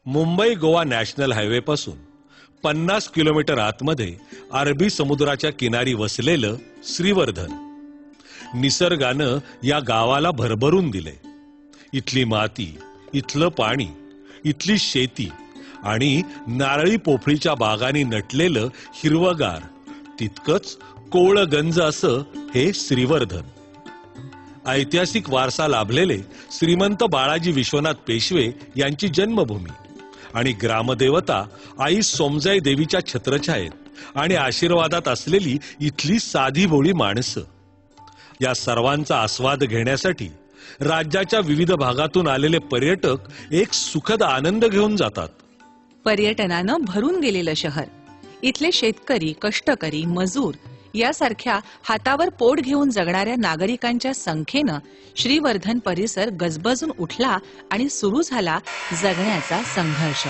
Mumbai Goa national highway पासून 50 kilometre आतमध्ये अरबी समुद्राच्या किनारी वसलेलं श्रीवर्धन. निसर्गानं या गावाला भरभरून दिले. इथली माती, इथलं पाणी, इथली शेती आणि नारळी पोफळीच्या बागांनी नटलेलं हिरवगार, तितकंच कोळगंज असं हे श्रीवर्धन. ऐतिहासिक वारसा लाभलेले श्रीमंत बाळाजी विश्वनाथ पेशवे यांची जन्मभूमी आणि ग्रामदेवता आई सोमजाई देवीच्या छत्रछायेत आणि आशीर्वादात असलेली इथली साधी भोळी माणसं. या सर्वांचा आस्वाद घेण्यासाठी राज्याच्या विविध भागातून आलेले पर्यटक एक सुखद आनंद घेऊन जातात. पर्यटनानं भरून गेलेलं शहर, इथले शेतकरी, कष्टकरी, मजूर यासारख्या हातावर पोट घेऊन जगणाऱ्या नागरिकांच्या संख्येनं श्रीवर्धन परिसर गजबजून उठला आणि सुरू झाला जगण्याचा संघर्ष.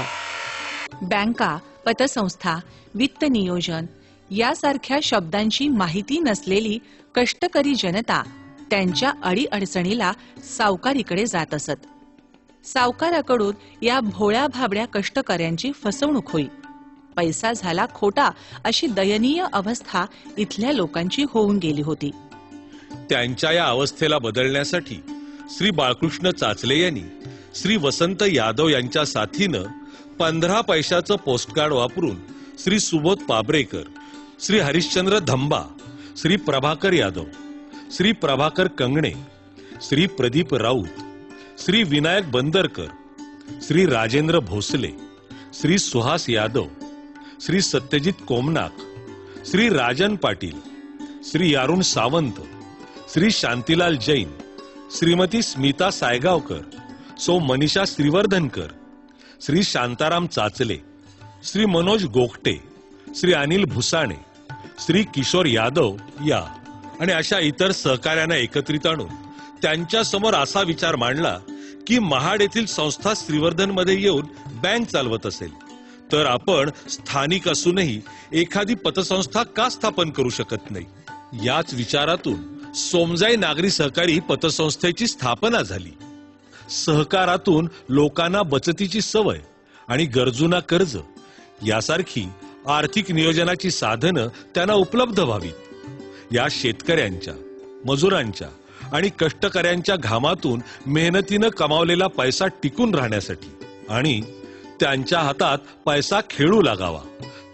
बँका, पतसंस्था, वित्त नियोजन यासारख्या शब्दांची माहिती नसलेली कष्टकरी जनता त्यांच्या अडीअडचणीला सावकारीकडे जात असत. सावकाराकडून या भोळ्या भाबड्या कष्टकऱ्यांची फसवणूक होई. पैसा झाला खोटा अशी दयनीय अवस्था इथल्या लोकांची होऊन गेली होती. त्यांच्या या अवस्थेला बदलण्यासाठी श्री बाळकृष्ण चाचले यांनी श्री वसंत यादव यांच्या साथीनं 15 पैशाचं पोस्टकार्ड वापरून श्री सुबोध पाबरेकर, श्री हरिश्चंद्र धंबा, श्री प्रभाकर यादव, श्री प्रभाकर कंगणे, श्री प्रदीप राऊत, श्री विनायक बंदरकर, श्री राजेंद्र भोसले, श्री सुहास यादव, श्री सत्यजित कोमनाक, श्री राजन पाटील, श्री अरुण सावंत, श्री शांतीलाल जैन, श्रीमती स्मिता सायगावकर, सौ मनीषा श्रीवर्धनकर, श्री शांताराम चाचले, श्री मनोज गोगटे, श्री अनिल भुसाणे, श्री किशोर यादव या आणि अशा इतर सहकार्यांना एकत्रित आणून त्यांच्या समोर असा विचार मांडला की महाड येथील संस्था श्रीवर्धनमध्ये येऊन बँक चालवत असेल तर आपण स्थानिक असूनही एखादी पतसंस्था का स्थापन करू शकत नाही. याच विचारातून सोमजाई नागरी सहकारी पतसंस्थेची स्थापना झाली. सहकारातून लोकांना बचतीची सवय आणि गरजूंना कर्ज यासारखी आर्थिक नियोजनाची साधनं त्यांना उपलब्ध व्हावीत. या शेतकऱ्यांच्या, मजुरांच्या आणि कष्टकऱ्यांच्या घामातून मेहनतीनं कमावलेला पैसा टिकून राहण्यासाठी आणि त्यांच्या हातात पैसा खेळू लागावा,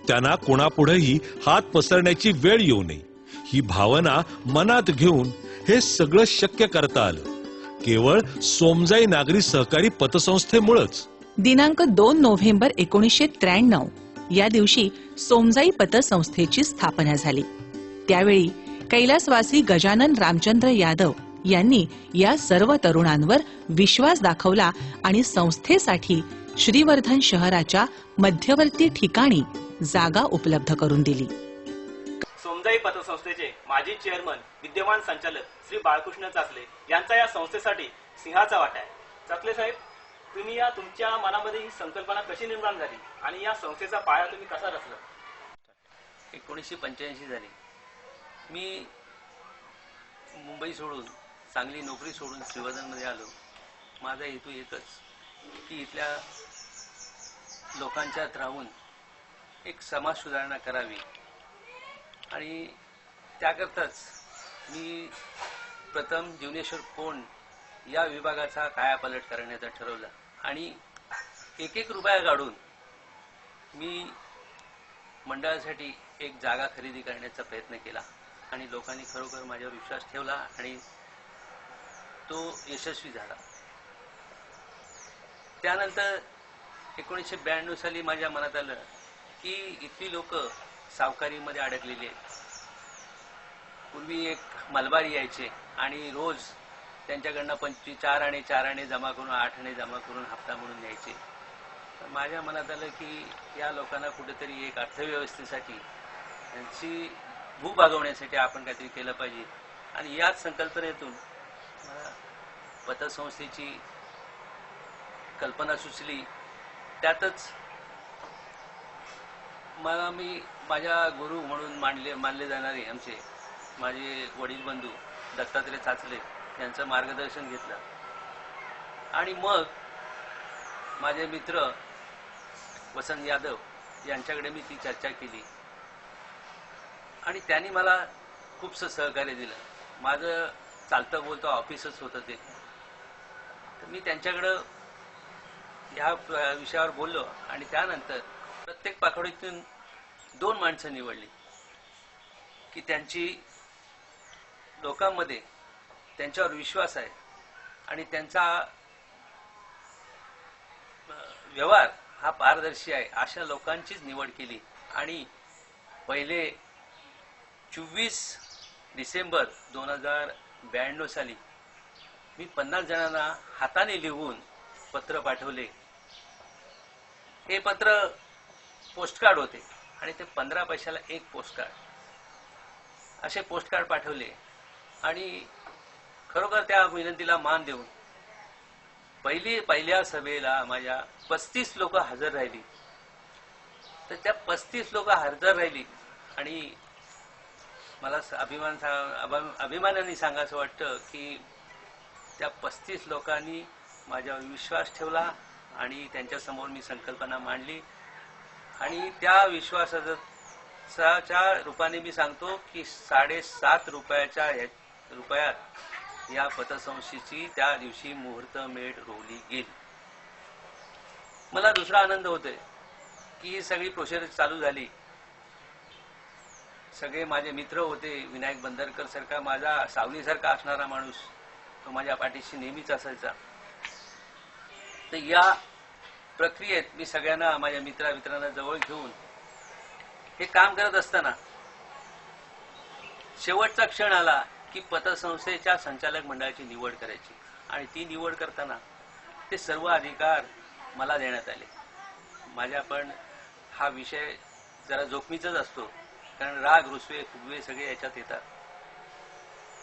त्यांना कोणापुढेही हात पसरण्याची वेळ येऊ नये, ही भावना मनात घेऊन हे सगळं शक्य करता आलं केवळ सोमजाई नागरी सहकारी पतसंस्थेमुळेच. दिनांक 2 नोव्हेंबर 1993 या दिवशी सोमजाई पतसंस्थेची स्थापना झाली. त्यावेळी कैलासवासी गजानन रामचंद्र यादव यांनी या सर्व तरुणांवर विश्वास दाखवला आणि संस्थेसाठी श्रीवर्धन शहराच्या मध्यवर्ती ठिकाणी जागा उपलब्ध करून दिली. सोमजाई पतसंस्थेचे माजी चेअरमन विद्यमान संचालक श्री बाळकृष्ण चाचले यांचा या संस्थेसाठी सिंहाचा वाटा आहे. चाचले साहेब, तुम्ही या तुमच्या मनामध्ये ही संकल्पना कशी निर्माण झाली आणि या संस्थेचा पाया तुम्ही कसा रचला? 1985 झाली. मी मुंबई सोडून, चांगली नोकरी सोडून श्रीवर्धनमध्ये आलो. माझा हेतू एकच की इथल्या लोकांच्यात राहून एक समाज सुधारणा करावी आणि त्याकरताच मी प्रथम जीवनेश्वर कोण या विभागाचा कायापालट करण्याचं ठरवलं आणि एक रुपया काढून मी मंडळासाठी एक जागा खरेदी करण्याचा प्रयत्न केला आणि लोकांनी खरोखर माझ्यावर विश्वास ठेवला आणि तो यशस्वी झाला. त्यानंतर 1992 साली माझ्या मनात आलं की इथली लोक सावकारीमध्ये अडकलेली आहेत. पूर्वी एक मलबारी यायचे आणि रोज त्यांच्याकडनं 4 आणे जमा करून 8 आणे जमा करून हप्ता म्हणून न्यायचे. तर माझ्या मनात आलं की या लोकांना कुठेतरी एक अर्थव्यवस्थेसाठी त्यांची भूक भागवण्यासाठी आपण काहीतरी केलं पाहिजे आणि याच संकल्पनेतून मला पतसंस्थेची कल्पना सुचली. त्यातच मला मी माझ्या गुरु म्हणून मानले जाणारे आमचे माझे वडील बंधू दत्तात्रय चाचले यांचं मार्गदर्शन घेतलं आणि मग माझे मित्र वसंत यादव यांच्याकडे मी ती चर्चा केली आणि त्यांनी मला खूपसं सहकार्य दिलं. माझं चालतं बोलतं ऑफिसच होतं ते. तर मी त्यांच्याकडं ह्या विषयावर बोललो आणि त्यानंतर प्रत्येक पाखडीतून 2 माणसं निवडली की त्यांची लोकांमध्ये त्यांच्यावर विश्वास आहे आणि त्यांचा व्यवहार हा पारदर्शी आहे अशा लोकांचीच निवड केली. आणि पहिले 24 डिसेंबर 2092 साली मी 50 जणांना हाताने लिहून पत्र पाठवले. हे पत्र पोस्टकार्ड होते आणि ते 15 पैशाला एक पोस्टकार्ड असे पोस्टकार्ड पाठवले आणि खरोखर त्या विनंतीला मान देऊन पहिल्या सभेला माझ्या 35 लोक हजर राहिली. तर त्या 35 लोक हजर राहिली आणि मला अभिमानाने सांगायचं वाटतं की त्या 35 लोकांनी माझ्यावर विश्वास ठेवला आणि त्यांच्यासमोर मी संकल्पना मांडली आणि त्या विश्वासाच्या रूपाने मी सांगतो की 7.5 रुपयात या पतसंस्थेची त्या दिवशी मुहूर्तमेढ रोवली गेली. मला दुसरा आनंद होतोय की ही सगळी प्रोसेस चालू झाली. सगळे माझे मित्र होते. विनायक बंदरकर सारखा माझा सावलीसारखा असणारा माणूस तो माझ्या पाठीशी नेहमीच असायचा. तर या प्रक्रियेत मी सगळ्यांना माझ्या मित्रांना जवळ घेऊन हे काम करत असताना शेवटचा क्षण आला की पतसंस्थेच्या संचालक मंडळाची निवड करायची आणि ती निवड करताना ते सर्व अधिकार मला देण्यात आले. माझ्या पण हा विषय जरा जोखमीचाच असतो कारण राग रुसवे फुगवे सगळे याच्यात येतात.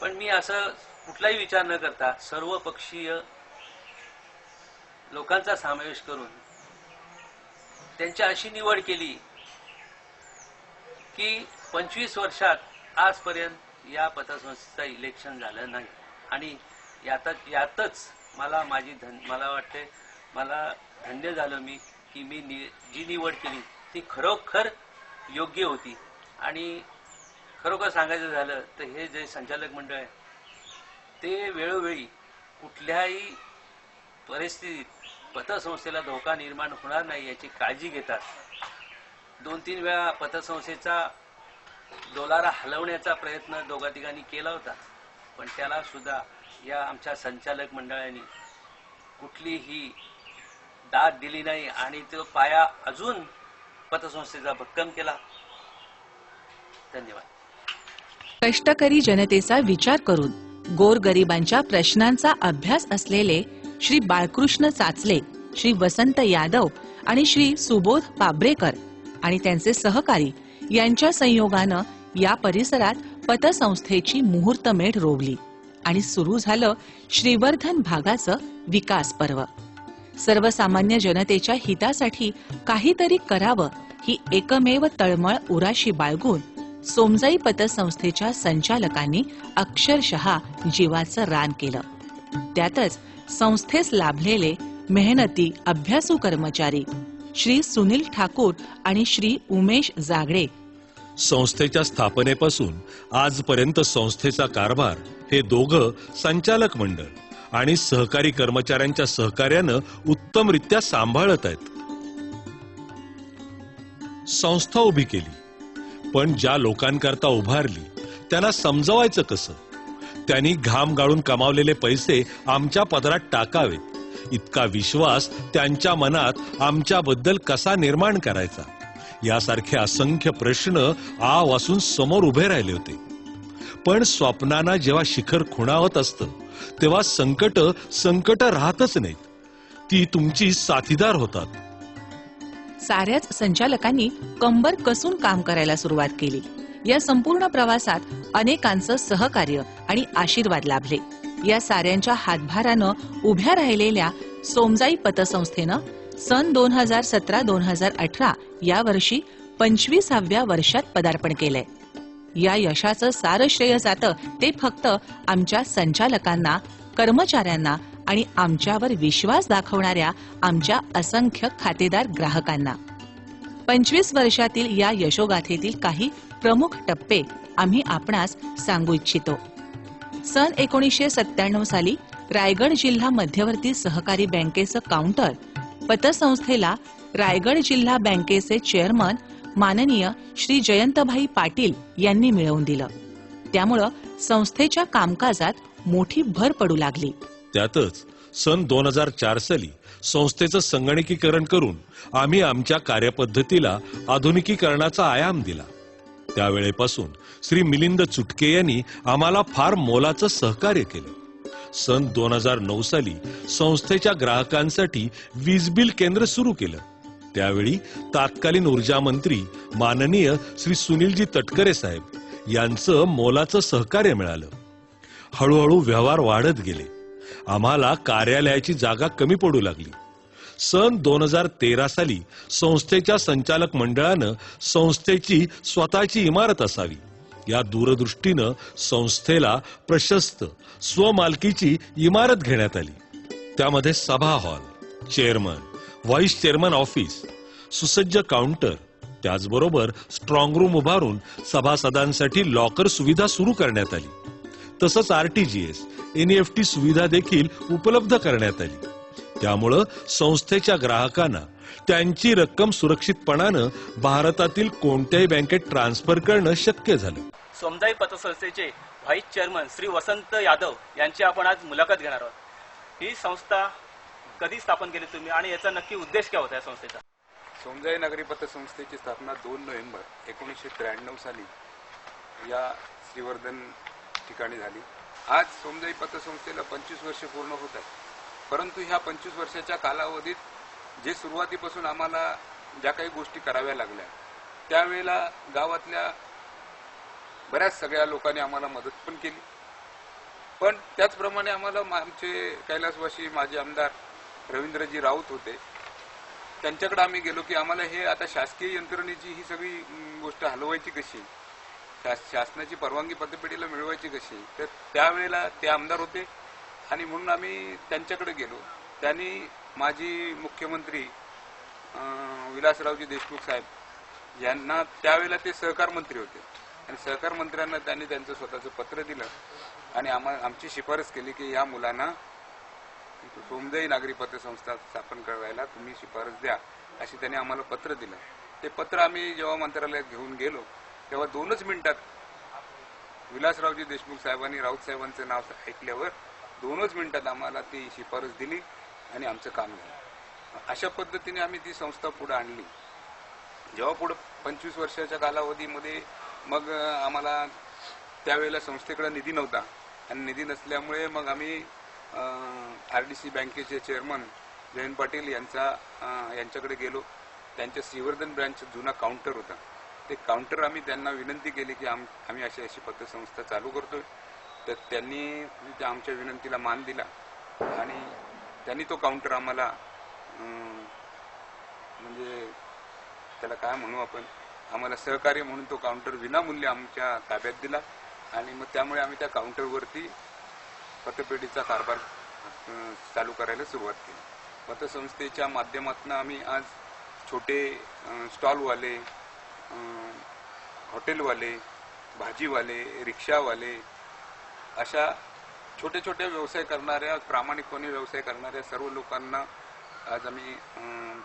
पण मी असं कुठलाही विचार न करता सर्व पक्षीय लोकांचा समावेश करून त्यांची अशी निवड केली की 25 वर्षात आजपर्यंत या पतसंस्थेचं इलेक्शन झालं नाही आणि यातच मला वाटते मला धन्य झालं मी की मी जी निवड केली ती खरोखर योग्य होती. आणि खरोखर सांगायचं झालं तर हे जे संचालक मंडळ आहे ते वेळोवेळी कुठल्याही परिस्थितीत पतसंस्थेला धोका निर्माण होणार नाही याची काळजी घेतात. 2-3 वेळा पतसंस्थेचा डोलारा हलवण्याचा प्रयत्न दोघातिघांनी केला होता पण त्याला सुद्धा या आमच्या संचालक मंडळाने कुठलीही दाद दिली नाही आणि तो पाया अजून पतसंस्थेचा भक्कम केला. धन्यवाद. कष्टकरी जनतेचा विचार करून गोरगरिबांच्या प्रश्नांचा अभ्यास असलेले श्री बाळकृष्ण चाचले, श्री वसंत यादव आणि श्री सुबोध पाब्रेकर आणि त्यांचे सहकारी यांच्या संयोगानं या परिसरात पतसंस्थेची मुहूर्तमेढ रोवली आणि सुरू झालं श्रीवर्धन भागाचं विकास पर्व. सर्वसामान्य जनतेच्या हितासाठी काहीतरी करावं ही एकमेव तळमळ उराशी बाळगून सोमजाई पतसंस्थेच्या संचालकांनी अक्षरशः जीवाचं रान केलं. त्यातच संस्थेस लाभलेले मेहनती अभ्यासू कर्मचारी श्री सुनील ठाकूर आणि श्री उमेश जागडे संस्थेच्या स्थापनेपासून आजपर्यंत संस्थेचा कारभार हे दोघं संचालक मंडळ आणि सहकारी कर्मचाऱ्यांच्या सहकार्यानं उत्तमरित्या सांभाळत आहेत. संस्था उभी केली पण ज्या लोकांकरता उभारली त्यांना समजवायचं कसं? त्यांनी घाम गाळून कमावलेले पैसे आमच्या पदरात टाकावेत इतका विश्वास त्यांच्या मनात आमच्याबद्दल कसा निर्माण करायचा यासारखे असंख्य प्रश्न आवासून समोर उभे राहिले होते. पण स्वप्नांना जेव्हा शिखर खुणावत असतं तेव्हा संकट राहतच नाहीत. ती तुमची साथीदार होतात. साऱ्याच संचालकांनी कंबर कसून काम करायला सुरुवात केली. या संपूर्ण प्रवासात अनेकांचं सहकार्य आणि आशीर्वाद लाभले. या साऱ्यांच्या हातभारानं उभ्या राहिलेल्या सोमजाई पतसंस्थेनं सन 2017-2018 या वर्षी 25व्या वर्षात पदार्पण केलंय. या यशाचं सारं श्रेय जातं ते फक्त आमच्या संचालकांना, कर्मचाऱ्यांना आणि आमच्यावर विश्वास दाखवणाऱ्या आमच्या असंख्य खातेदार ग्राहकांना. 25 वर्षातील या यशोगाथेतील काही प्रमुख टप्पे आम्ही आपणास सांगू इच्छितो. सन 1997 साली रायगड जिल्हा मध्यवर्ती सहकारी बँकेचं काउंटर पतसंस्थेला रायगड जिल्हा बँकेचे चेअरमन माननीय श्री जयंतभाई पाटील यांनी मिळवून दिलं. त्यामुळं संस्थेच्या कामकाजात मोठी भर पडू लागली. त्यातच सन 2004 साली संस्थेचं संगणकीकरण करून आम्ही आमच्या कार्यपद्धतीला आधुनिकीकरणाचा आयाम दिला. त्यावेळेपासून श्री मिलिंद चुटके यांनी आम्हाला फार मोलाचं सहकार्य केलं. सन 2009 साली संस्थेच्या ग्राहकांसाठी वीज बिल केंद्र सुरू केलं. त्यावेळी तत्कालीन ऊर्जा मंत्री माननीय श्री सुनीलजी तटकरे साहेब यांचं मोलाचं सहकार्य मिळालं. हळूहळू व्यवहार वाढत गेले. आम्हाला कार्यालयाची जागा कमी पडू लागली. सन 2013 साली संस्थेच्या संचालक मंडळानं संस्थेची स्वतःची इमारत असावी या दूरदृष्टीनं संस्थेला प्रशस्त स्वमालकीची इमारत घेण्यात आली. त्यामध्ये सभा hall, chairman, vice chairman office, सुसज्ज काउंटर, त्याचबरोबर स्ट्रॉंग रूम उभारून सभासदांसाठी लॉकर सुविधा सुरू करण्यात आली. तसंच आरटीजीएस, एनईएफटी सुविधा देखील उपलब्ध करण्यात आली. त्यामुळं संस्थेच्या ग्राहकांना त्यांची रक्कम सुरक्षितपणानं भारतातील कोणत्याही बँकेत ट्रान्सफर करणं शक्य झालं. सोमजाई पतसंस्थेचे व्हाईस चेअरमन श्री वसंत यादव यांची आपण आज मुलाखत घेणार आहोत. ही संस्था कधी स्थापन केली तुम्ही आणि याचा नक्की उद्देश काय होता या संस्थेचा? सोमजाई नागरी पतसंस्थेची स्थापना 2 नोव्हेंबर 1993 साली या श्रीवर्धन ठिकाणी झाली. आज सोमजाई पतसंस्थेला 25 वर्ष पूर्ण होत आहेत. परंतु ह्या 25 वर्षाच्या कालावधीत जे सुरुवातीपासून आम्हाला ज्या काही गोष्टी कराव्या लागल्या त्यावेळेला गावातल्या बऱ्याच सगळ्या लोकांनी आम्हाला मदत पण केली. पण त्याचप्रमाणे आम्हाला आमचे कैलासवासी माजी आमदार रवींद्रजी राऊत होते, त्यांच्याकडे आम्ही गेलो की आम्हाला हे आता शासकीय यंत्रणेची ही सगळी गोष्ट हलवायची कशी, शासनाची परवानगी पतपेढीला मिळवायची कशी. तर त्यावेळेला ते आमदार होते आणि म्हणून आम्ही त्यांच्याकडे गेलो. त्यांनी माजी मुख्यमंत्री विलासरावजी देशमुख साहेब यांना, त्यावेळेला ते सहकार मंत्री होते, आणि सहकार मंत्र्यांना त्यांनी त्यांचं स्वतःचं पत्र दिलं आणि आमची शिफारस केली की या मुलांना सोमजाई नागरी पतसंस्था स्थापन करायला तुम्ही शिफारस द्या, अशी त्यांनी आम्हाला पत्र दिलं. ते पत्र आम्ही जेव्हा मंत्रालयात घेऊन गेलो तेव्हा 2च मिनिटात विलासरावजी देशमुख साहेबांनी राऊत साहेबांचं नाव ऐकल्यावर 2च मिनिटात आम्हाला ती शिफारस दिली आणि आमचं काम झालं. अशा पद्धतीने आम्ही ती संस्था पुढे आणली. जेव्हा पुढे 25 वर्षाच्या कालावधीमध्ये मग आम्हाला त्यावेळेला संस्थेकडे निधी नव्हता आणि निधी नसल्यामुळे मग आम्ही आरडीसी बँकेचे चेअरमन जयंत पाटील यांच्याकडे गेलो. त्यांच्या श्रीवर्धन ब्रँच जुना काउंटर होता, ते काउंटर आम्ही त्यांना विनंती केली की आम्ही अशी अशी पतसंस्था चालू करतोय. तर त्यांनी आमच्या विनंतीला मान दिला आणि त्यांनी तो काउंटर आम्हाला म्हणजे त्याला काय म्हणू आपण, आम्हाला सहकार्य म्हणून तो काउंटर विनामूल्य आमच्या ताब्यात दिला आणि मग त्यामुळे आम्ही त्या काउंटरवरती पतपेढीचा कारभार चालू करायला सुरुवात केली. पतसंस्थेच्या माध्यमातून आम्ही आज छोटे स्टॉलवाले, हॉटेलवाले, भाजीवाले, रिक्षावाले अशा छोटे छोटे व्यवसाय करणाऱ्या, प्रामाणिकपणे व्यवसाय करणाऱ्या सर्व लोकांना आज आम्ही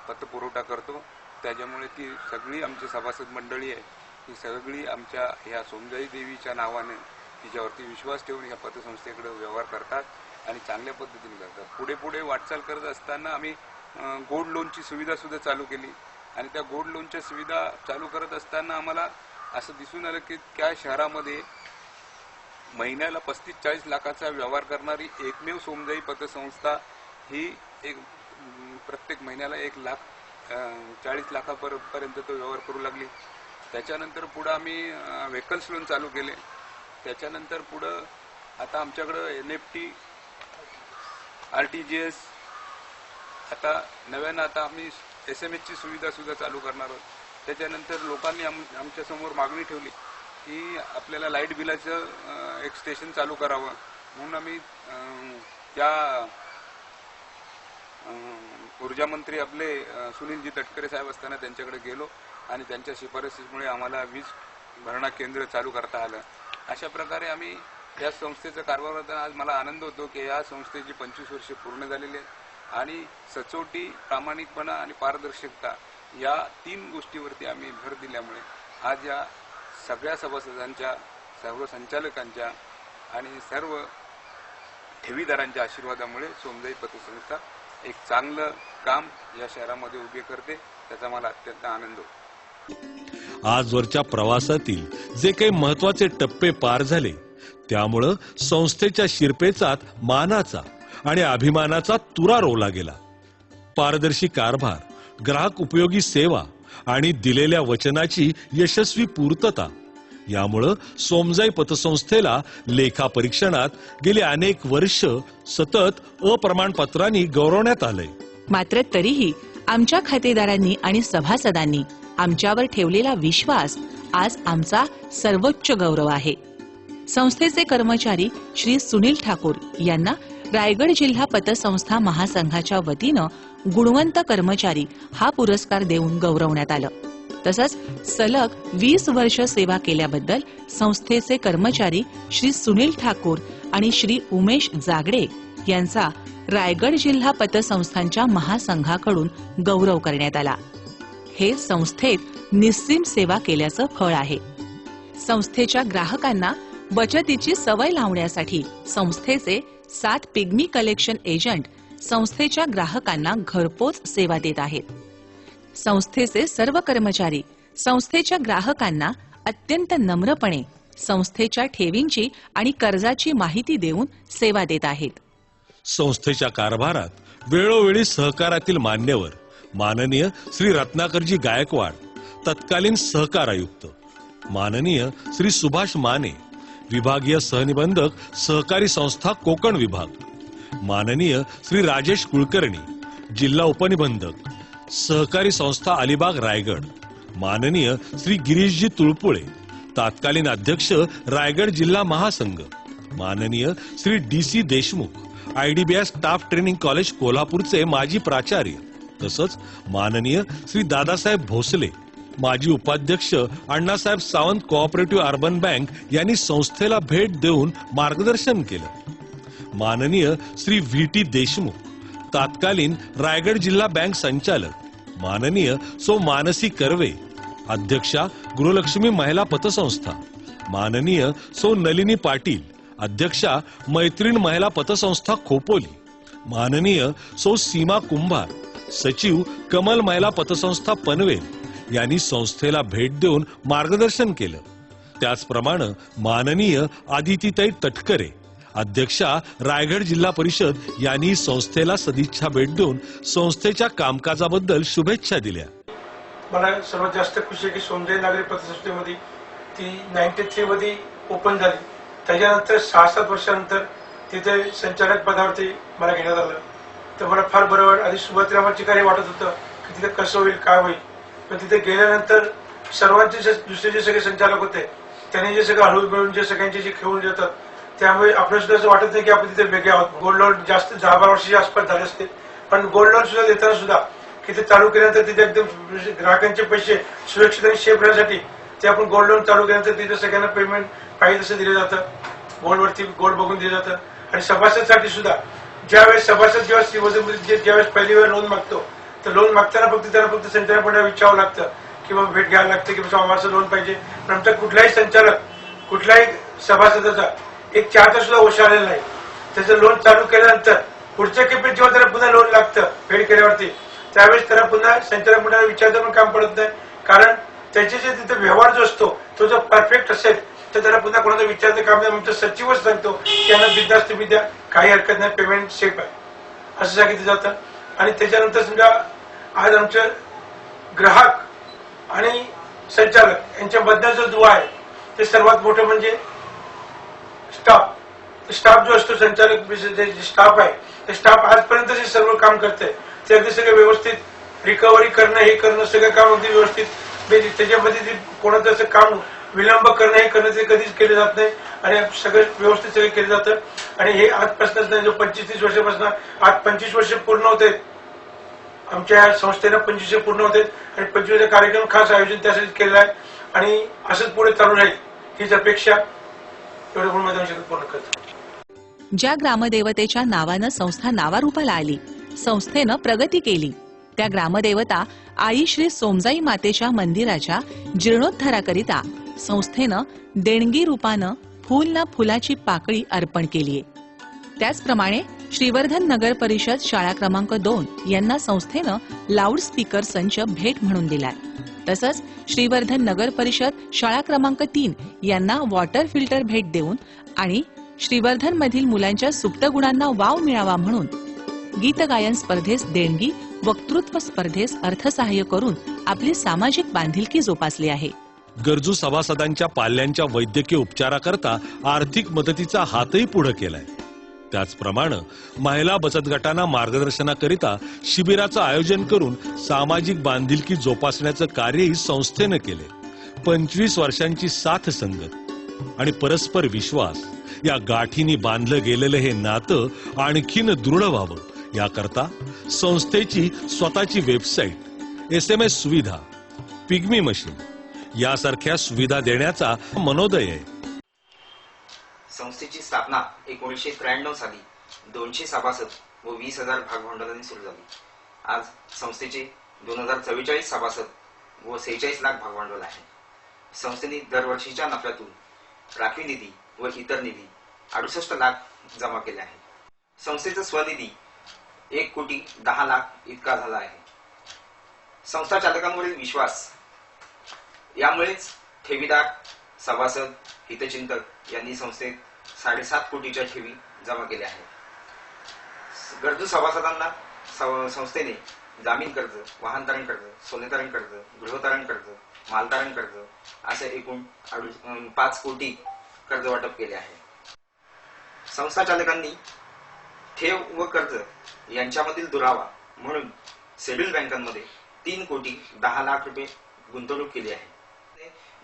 पतपुरवठा करतो. त्याच्यामुळे ती सगळी आमची सभासद मंडळी आहे, ही सगळी आमच्या ह्या सोमजाई देवीच्या नावाने तिच्यावरती विश्वास ठेवून ह्या पतसंस्थेकडे व्यवहार करतात आणि चांगल्या पद्धतीने करतात. पुढे पुढे वाटचाल करत असताना आम्ही गोल्ड लोनची सुविधा सुद्धा चालू केली आणि त्या गोल्ड लोनच्या सुविधा चालू करत असताना आम्हाला असं दिसून आलं की त्या शहरामध्ये महिन्याला 35-40 लाखाचा व्यवहार करणारी एकमेव सोमजाई पतसंस्था ही एक प्रत्येक महिन्याला 1,40 लाखापर्यंत तो व्यवहार करू लागली. त्याच्यानंतर पुढे आम्ही व्हेकल्स लोन चालू केले. त्याच्यानंतर पुढं आता आमच्याकडं एनईएफटी, आरटीजीएस, आता नव्यानं आता आम्ही SMS ची सुविधा सुद्धा चालू करणार आहोत. त्याच्यानंतर लोकांनी आमच्या समोर मागणी ठेवली की आपल्याला लाईट बिलाचं एक स्टेशन चालू करावं, म्हणून आम्ही त्या ऊर्जा मंत्री आपले सुनीलजी तटकरे साहेब असताना त्यांच्याकडे गेलो आणि त्यांच्या शिफारशीमुळे आम्हाला वीज भरणा केंद्र चालू करता आलं. अशा प्रकारे आम्ही या संस्थेचा कारभार करताना आज मला आनंद होतो की या संस्थेची 25 वर्षे पूर्ण झालेली आहेत आणि सचोटी, प्रामाणिकपणा आणि पारदर्शकता या 3 गोष्टीवरती आम्ही भर दिल्यामुळे आज या सगळ्या सभासदांच्या, सर्व संचालकांच्या आणि सर्व ठेवीदारांच्या आशीर्वादामुळे सोमजाई पतसंस्था एक चांगलं काम या शहरामध्ये उभे करते. त्याचा मला अत्यंत आनंद होतो. आजवरच्या प्रवासातील जे काही महत्वाचे टप्पे पार झाले त्यामुळं संस्थेच्या शिरपेचात मानाचा आणि अभिमानाचा तुरा रोवला गेला. पारदर्शी कारभार, ग्राहक उपयोगी सेवा आणि दिलेल्या वचनाची यशस्वी पूर्तता यामुळं सोमजाई पतसंस्थेला लेखा परीक्षणात गेली अनेक वर्ष सतत अप्रमाणपत्रांनी गौरवण्यात आलंय. मात्र तरीही आमच्या खातेदारांनी आणि सभासदांनी आमच्यावर ठेवलेला विश्वास आज आमचा सर्वोच्च गौरव आहे. संस्थेचे कर्मचारी श्री सुनील ठाकूर यांना रायगड जिल्हा पतसंस्था महासंघाच्या वतीनं गुणवंत कर्मचारी हा पुरस्कार देऊन गौरवण्यात आलं. तसंच सलग 20 वर्ष सेवा केल्याबद्दल संस्थेचे कर्मचारी श्री सुनील ठाकूर आणि श्री उमेश जागडे यांचा रायगड जिल्हा पतसंस्थांच्या महासंघाकडून गौरव करण्यात आला. हे संस्थेत निस्सीम सेवा केल्याचं फळ आहे. संस्थेच्या ग्राहकांना बचतीची सवय लावण्यासाठी संस्थेचे 7 पिग्मी कलेक्शन एजंट संस्थेच्या ग्राहकांना घरपोच सेवा देत आहेत. संस्थेचे सर्व कर्मचारी संस्थेच्या ग्राहकांना अत्यंत नम्रपणे संस्थेच्या ठेवींची आणि कर्जाची माहिती देऊन सेवा देत आहेत. संस्थेच्या कारभारात वेळोवेळी सहकारातील मान्यवर माननीय श्री रत्नाकरजी गायकवाड, तत्कालीन सहकार आयुक्त, माननीय श्री सुभाष माने, विभागीय सहनिबंधक सहकारी संस्था कोकण विभाग, माननीय श्री राजेश कुलकर्णी, जिल्हा उपनिबंधक सहकारी संस्था अलिबाग रायगड, माननीय श्री गिरीशजी तुळपुळे, तत्कालीन अध्यक्ष रायगड जिल्हा महासंघ, माननीय Shri DC Deshmukh, IDBI staff training college कोल्हापूरचे माजी प्राचार्य, तसंच माननीय श्री दादासाहेब भोसले, माजी उपाध्यक्ष Annasaheb Sawant cooperative urban bank यांनी संस्थेला भेट देऊन मार्गदर्शन केलं. माननीय श्री VT देशमुख, तत्कालीन रायगड जिल्हा बँक संचालक, माननीय सौ मानसी कर्वे, अध्यक्षा गृहलक्ष्मी महिला पतसंस्था, माननीय सौ नलिनी पाटील, अध्यक्षा मैत्रीण महिला पतसंस्था खोपोली, माननीय सौ सीमा कुंभार, सचिव कमल महिला पतसंस्था पनवेल यांनी संस्थेला भेट देऊन मार्गदर्शन केलं. त्याचप्रमाणे माननीय आदितीताई तटकरे, अध्यक्षा रायगड जिल्हा परिषद यांनी संस्थेला सदिच्छा भेट देऊन संस्थेच्या कामकाजाबद्दल शुभेच्छा दिल्या. मला सर्वात जास्त खुशी आहे की सोमजाई नागरी पतसंस्थेमध्ये ती 93 मध्ये ओपन झाली. त्याच्यानंतर 6-7 वर्षानंतर तिथे संचालक पदावरती मला घेण्यात आलं. तर मला फार बरं वाटलं. आधी सुरुवातीला मला चिकारी वाटत होतं की तिथे कसं होईल, काय होईल, पण तिथे गेल्यानंतर सर्वांचे दुसरे जे सगळे संचालक होते त्यांनी जे सगळं हळूहळू मिळून जे सगळ्यांचे जे खेळून येतात त्यामुळे आपल्याला सुद्धा असं वाटत नाही की आपण तिथे वेगळे आहोत. गोल्ड लोन जास्त 10-12 वर्षाच्या आसपास झाले असते, पण गोल्ड लोन सुद्धा देताना सुद्धा तिथे चालू केल्यानंतर तिथे एकदम ग्राहकांचे पैसे सुरक्षित आणि सेफ राहण्यासाठी ते आपण गोल्ड लोन चालू केल्यानंतर तिथे सगळ्यांना पेमेंट पाहिजे तसं दिलं जातं. गोल्डवरती गोल्ड बघून दिलं जातं. आणि सभासदसाठी सुद्धा ज्यावेळेस सभासद जेव्हा ज्यावेळेस पहिली वेळ लोन मागतो तर लोन मागताना त्यांना फक्त संचालक मंडळाला विचारावं लागतं किंवा भेट घ्यायला लागतं की आम्हाला लोन पाहिजे. पण आमचा कुठलाही संचालक कुठल्याही सभासदाचा एक चहाचा सुद्धा ओशा आलेला नाही. त्याचं लोन चालू केल्यानंतर पुढच्या खेपेत जेव्हा त्याला पुन्हा लोन लागतं फेड केल्यावरती त्यावेळेस त्याला पुन्हा संचालक मंडळाला विचारतं पण काम पडत नाही. कारण त्याचे जे तिथे व्यवहार जो असतो तो जर परफेक्ट असेल तर त्याला पुन्हा कोणाला विचारतं काम नाही. आमचा सचिवच सांगतो की यांना बिनधास्त तुम्ही द्या, काही हरकत नाही, पेमेंट सेफ आहे असं सांगितलं जातं. आणि त्याच्यानंतर समजा आज आमचे ग्राहक आणि संचालक यांच्याबद्दल जो दुवा आहे ते सर्वात मोठं म्हणजे स्टाफ जो असतो, संचालक जे स्टाफ आहे ते स्टाफ आजपर्यंत जे सर्व काम करते ते अगदी सगळं व्यवस्थित रिकव्हरी करणं, हे करणं, सगळं काम अगदी व्यवस्थित. त्याच्यामध्ये कोणाचं असं काम विलंब करणं हे करणं ते कधीच केलं जात नाही आणि सगळं व्यवस्थित सगळं केलं जातं. आणि हे आजपासूनच नाही, जो 25-30 वर्षापासून आज 25 वर्ष पूर्ण होते आमच्या संस्थेनं 25 पूर्ण होते आणि 25 कार्यक्रम खास आयोजन त्यासाठी केलेलं आहे आणि असंच पुढे चालू राहील हीच अपेक्षा एवढं म्हणून माझ्या विषयात पूर्ण करतो. ज्या ग्रामदेवतेच्या नावानं संस्था नावारूपाला आली, संस्थेनं प्रगती केली, त्या ग्रामदेवता आई श्री सोमजाई मातेच्या मंदिराच्या जीर्णोद्धाराकरिता संस्थेनं देणगी रूपानं फूल ना फुलाची पाकळी अर्पण केलीये. त्याचप्रमाणे श्रीवर्धन नगर परिषद शाळा क्रमांक 2 यांना संस्थेनं लाऊड स्पीकर संच भेट म्हणून दिलाय. तसंच श्रीवर्धन नगर परिषद शाळा क्रमांक 3 यांना वॉटर फिल्टर भेट देऊन आणि श्रीवर्धन मधील मुलांच्या सुप्त गुणांना वाव मिळावा म्हणून गीतगायन स्पर्धेस देणगी, वक्तृत्व स्पर्धेस अर्थसहाय्य करून आपली सामाजिक बांधिलकी जोपासली आहे. गरजू सभासदांच्या पाल्यांच्या वैद्यकीय उपचाराकरता आर्थिक मदतीचा हातही पुढे केलाय. त्याचप्रमाणे महिला बचत गटांना मार्गदर्शनाकरिता शिबिराचं आयोजन करून सामाजिक बांधिलकी जोपासण्याचं कार्यही संस्थेनं केले. 25 वर्षांची साथ संगत आणि परस्पर विश्वास या गाठीनी बांधलं गेलेलं हे नातं आणखीन दृढ व्हावं याकरता संस्थेची स्वतःची वेबसाईट, SMS सुविधा, पिग्मी मशीन यासारख्या सुविधा देण्याचा मनोदय आहे. संस्थेची स्थापना 1993 साली 200 सभासद व 20,000 भागभांडवलाने सुरू झाली. आज संस्थेचे 2044 सभासद व 46 लाख भागभांडवल आहे. संस्थेने दरवर्षीच्या नफ्यातून राखीव निधी व इतर निधी 68 लाख जमा केले आहे. संस्थेचा स्वनिधी 1,10,00,000 इतका झाला आहे. संस्था चालकांवरील विश्वास यामुळेच ठेवीदार, सभासद, हितचिंतक यांनी संस्थेत 7.5 कोटीच्या ठेवी जमा केल्या आहेत. गरजू सभासदांना संस्थेने जामीन कर्ज, वाहन तारण कर्ज, सोने तारण कर्ज, गृहतारण कर्ज, मालतारण कर्ज असे एकूण 5 कोटी कर्ज वाटप केले आहे. संस्था चालकांनी ठेव व कर्ज यांच्यामधील दुरावा म्हणून शेड्यूल बँकांमध्ये 3,10,00,000 रुपये गुंतवणूक केली आहे.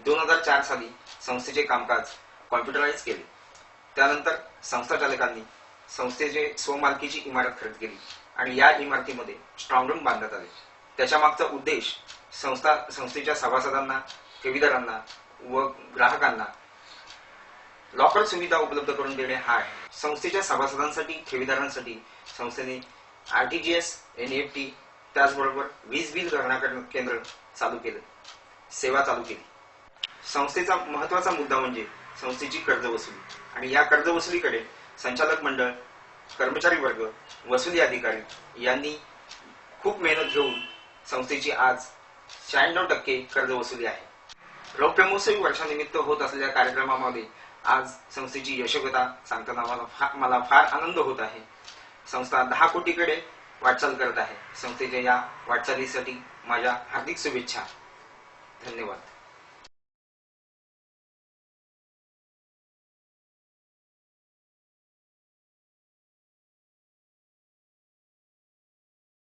2004 साली संस्थेचे कामकाज कॉम्प्युटराइज केले. त्यानंतर संस्था चालकांनी संस्थेचे स्वमालकीची इमारत खरेदी केली आणि या इमारतीमध्ये स्ट्रॉंग रूम बांधण्यात आले. त्याच्या मागचा उद्देश संस्थेच्या सभासदांना, ठेवीदारांना व ग्राहकांना लॉकर सुविधा उपलब्ध करून देणे हा आहे. संस्थेच्या सभासदांसाठी, ठेवीदारांसाठी संस्थेने RTGS, NEFT त्याचबरोबर वीज बिल गणना केंद्र चालू केले, सेवा चालू केली. संस्थेचा महत्वाचा मुद्दा म्हणजे संस्थेची कर्ज वसुली आणि या कर्ज वसुलीकडे संचालक मंडळ, कर्मचारी वर्ग, वसुली अधिकारी यांनी खूप मेहनत घेऊन संस्थेची आज 96% कर्ज वसुली आहे. रौप्य महोत्सवी वर्षानिमित्त होत असलेल्या कार्यक्रमामध्ये आज संस्थेची यशोगाथा सांगताना मला फार आनंद होत आहे. संस्था 10 कोटीकडे वाटचाल करत आहे. संस्थेच्या या वाटचालीसाठी माझ्या हार्दिक शुभेच्छा. धन्यवाद.